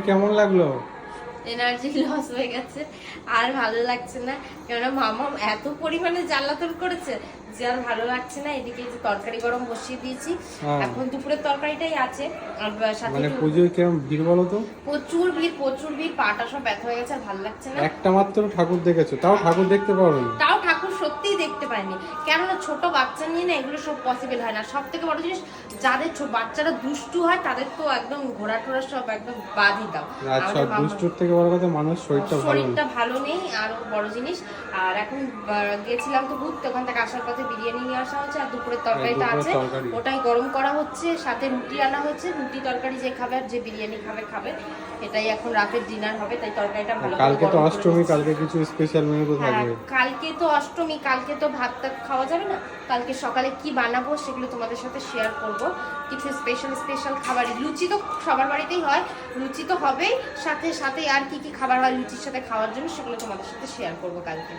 কেমন লাগলো? Energy loss হয়ে গেছে, আর ভালো লাগছে না। কেননা মামা এত পরিমাণে জ্বালাতন করেছে যে আর ভালো লাগছে না। এদিকে যে তরকারি গরম বসিয়ে দিয়েছি, এখন দুপুরের তরকারিটাই আছে। আর সাথে মানে পুজোয় কেমন ভিড় বলো তো? প্রচুর ভিড়, প্রচুর ভিড়, পাটা সব ব্যথা হয়ে গেছে, আর ভালো লাগছে না। একটা মাত্র ঠাকুর দেখেছো, তাও ঠাকুর দেখতে পারোনি? তাও ঠাকুর সত্যিই দেখতে পাইনি। কেননা ছোট বাচ্চা নিয়ে না এগুলো সব পসিবল হয় না। সব থেকে বড় জিনিস, যাদের বাচ্চারা দুষ্টু হয় তাদের তো একদম ঘোরা টোরা সব একদম বাদই দাও। আচ্ছা, দুষ্টুর থেকে বড় কথা মানুষ শরীরটা ভালো নেই, আরো বড় জিনিস। আর এখন গেছিলাম তো ঘুরতে, ওখান থেকে আসার পথে বিরিয়ানি নিয়ে আসা হচ্ছে, আর দুপুরের তরকারিটা আছে, ওটাই গরম করা হচ্ছে। সাথে রুটি আনা হচ্ছে, রুটি তরকারি যে খাবে আর যে বিরিয়ানি খাবে খাবে। এটাই এখন রাতের ডিনার হবে, তাই তরকারিটা ভালো। কালকে তো অষ্টমী, কালকে কিছু স্পেশাল মেনু তো থাকবে। কালকে তো অষ্টমী, কালকে তো ভাত টাত খাওয়া যাবে না। কালকে সকালে কি বানাবো সেগুলো তোমাদের সাথে শেয়ার করব। কিছু স্পেশাল খাবার, লুচি তো সবার বাড়িতেই হয়, লুচি তো হবেই, সাথে সাথে আর কি কি খাবার হয় লুচির সাথে খাওয়ার জন্য সেগুলো তোমাদের সাথে শেয়ার করব কালকে।